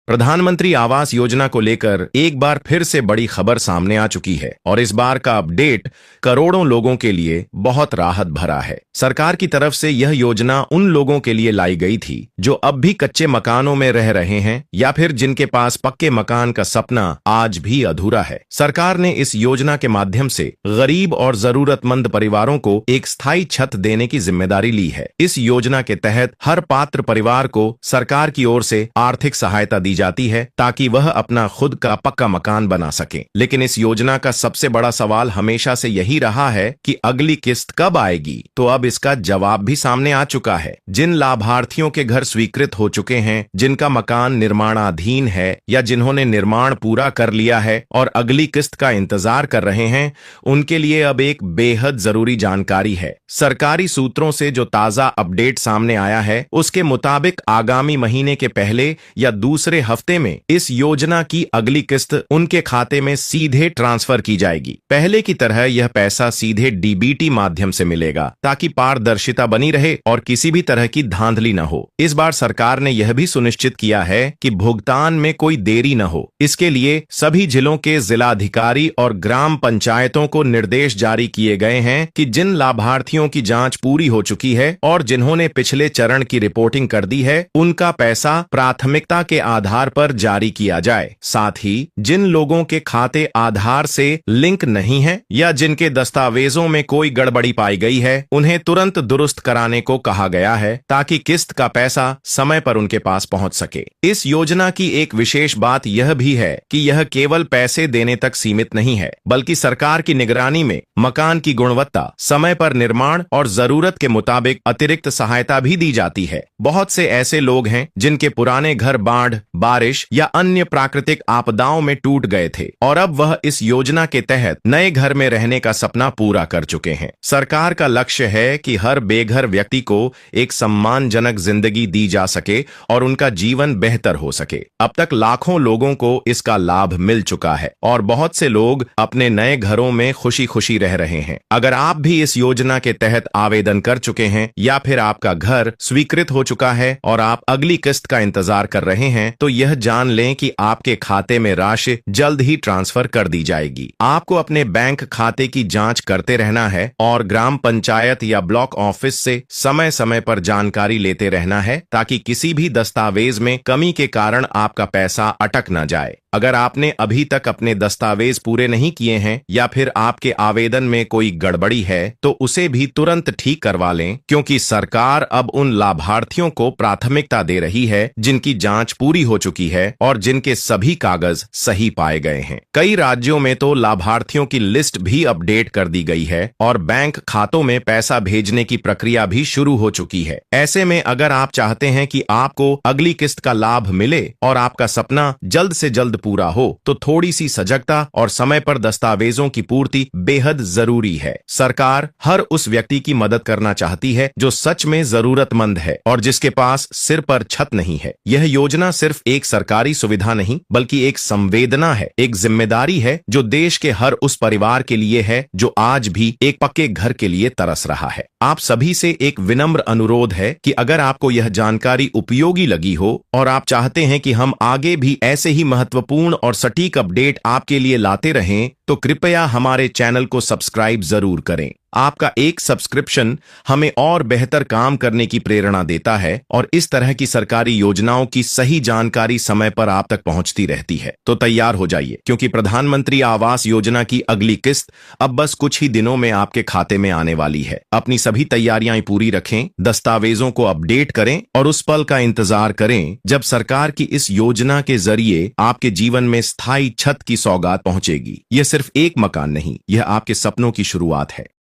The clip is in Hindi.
प्रधानमंत्री आवास योजना को लेकर एक बार फिर से बड़ी खबर सामने आ चुकी है और इस बार का अपडेट करोड़ों लोगों के लिए बहुत राहत भरा है। सरकार की तरफ से यह योजना उन लोगों के लिए लाई गई थी जो अब भी कच्चे मकानों में रह रहे हैं या फिर जिनके पास पक्के मकान का सपना आज भी अधूरा है। सरकार ने इस योजना के माध्यम से गरीब और जरूरतमंद परिवारों को एक स्थायी छत देने की जिम्मेदारी ली है। इस योजना के तहत हर पात्र परिवार को सरकार की ओर से आर्थिक सहायता दी जाती है ताकि वह अपना खुद का पक्का मकान बना सके। लेकिन इस योजना का सबसे बड़ा सवाल हमेशा से यही रहा है कि अगली किस्त कब आएगी। तो अब इसका जवाब भी सामने आ चुका है। जिन लाभार्थियों के घर स्वीकृत हो चुके हैं, जिनका मकान निर्माणाधीन है या जिन्होंने निर्माण पूरा कर लिया है और अगली किस्त का इंतजार कर रहे हैं, उनके लिए अब एक बेहद जरूरी जानकारी है। सरकारी सूत्रों से जो ताजा अपडेट सामने आया है उसके मुताबिक आगामी महीने के पहले या दूसरे हफ्ते में इस योजना की अगली किस्त उनके खाते में सीधे ट्रांसफर की जाएगी। पहले की तरह यह पैसा सीधे डीबीटी माध्यम से मिलेगा ताकि पारदर्शिता बनी रहे और किसी भी तरह की धांधली न हो। इस बार सरकार ने यह भी सुनिश्चित किया है कि भुगतान में कोई देरी न हो। इसके लिए सभी जिलों के जिलाधिकारी और ग्राम पंचायतों को निर्देश जारी किए गए हैं कि जिन लाभार्थियों की जांच पूरी हो चुकी है और जिन्होंने पिछले चरण की रिपोर्टिंग कर दी है, उनका पैसा प्राथमिकता के आधार पर जारी किया जाए। साथ ही जिन लोगों के खाते आधार से लिंक नहीं है या जिनके दस्तावेजों में कोई गड़बड़ी पाई गई है, उन्हें तुरंत दुरुस्त कराने को कहा गया है ताकि किस्त का पैसा समय पर उनके पास पहुंच सके। इस योजना की एक विशेष बात यह भी है कि यह केवल पैसे देने तक सीमित नहीं है, बल्कि सरकार की निगरानी में मकान की गुणवत्ता, समय पर निर्माण और जरूरत के मुताबिक अतिरिक्त सहायता भी दी जाती है। बहुत से ऐसे लोग हैं जिनके पुराने घर बाढ़, बारिश या अन्य प्राकृतिक आपदाओं में टूट गए थे और अब वह इस योजना के तहत नए घर में रहने का सपना पूरा कर चुके हैं। सरकार का लक्ष्य है कि हर बेघर व्यक्ति को एक सम्मानजनक जिंदगी दी जा सके और उनका जीवन बेहतर हो सके। अब तक लाखों लोगों को इसका लाभ मिल चुका है और बहुत से लोग अपने नए घरों में खुशी खुशी रह रहे हैं। अगर आप भी इस योजना के तहत आवेदन कर चुके हैं या फिर आपका घर स्वीकृत हो चुका है और आप अगली किस्त का इंतजार कर रहे हैं, तो यह जान लें कि आपके खाते में राशि जल्द ही ट्रांसफर कर दी जाएगी। आपको अपने बैंक खाते की जांच करते रहना है और ग्राम पंचायत या ब्लॉक ऑफिस से समय समय पर जानकारी लेते रहना है ताकि किसी भी दस्तावेज में कमी के कारण आपका पैसा अटक न जाए। अगर आपने अभी तक अपने दस्तावेज पूरे नहीं किए हैं या फिर आपके आवेदन में कोई गड़बड़ी है, तो उसे भी तुरंत ठीक करवा लें, क्योंकि सरकार अब उन लाभार्थियों को प्राथमिकता दे रही है जिनकी जांच पूरी हो चुकी है और जिनके सभी कागज सही पाए गए हैं। कई राज्यों में तो लाभार्थियों की लिस्ट भी अपडेट कर दी गई है और बैंक खातों में पैसा भेजने की प्रक्रिया भी शुरू हो चुकी है। ऐसे में अगर आप चाहते हैं कि आपको अगली किस्त का लाभ मिले और आपका सपना जल्द से जल्द पूरा हो, तो थोड़ी सी सजगता और समय पर दस्तावेजों की पूर्ति बेहद जरूरी है। सरकार हर उस व्यक्ति की मदद करना चाहती है जो सच में जरूरतमंद है और जिसके पास सिर पर छत नहीं है। यह योजना सिर्फ एक सरकारी सुविधा नहीं, बल्कि एक संवेदना है, एक जिम्मेदारी है जो देश के हर उस परिवार के लिए है जो आज भी एक पक्के घर के लिए तरस रहा है। आप सभी से एक विनम्र अनुरोध है कि अगर आपको यह जानकारी उपयोगी लगी हो और आप चाहते हैं कि हम आगे भी ऐसे ही महत्वपूर्ण और सटीक अपडेट आपके लिए लाते रहें, तो कृपया हमारे चैनल को सब्सक्राइब जरूर करें। आपका एक सब्सक्रिप्शन हमें और बेहतर काम करने की प्रेरणा देता है और इस तरह की सरकारी योजनाओं की सही जानकारी समय पर आप तक पहुंचती रहती है। तो तैयार हो जाइए, क्योंकि प्रधानमंत्री आवास योजना की अगली किस्त अब बस कुछ ही दिनों में आपके खाते में आने वाली है। अपनी सभी तैयारियां पूरी रखें, दस्तावेजों को अपडेट करें और उस पल का इंतजार करें जब सरकार की इस योजना के जरिए आपके जीवन में स्थायी छत की सौगात पहुंचेगी। यह सिर्फ एक मकान नहीं, यह आपके सपनों की शुरुआत है।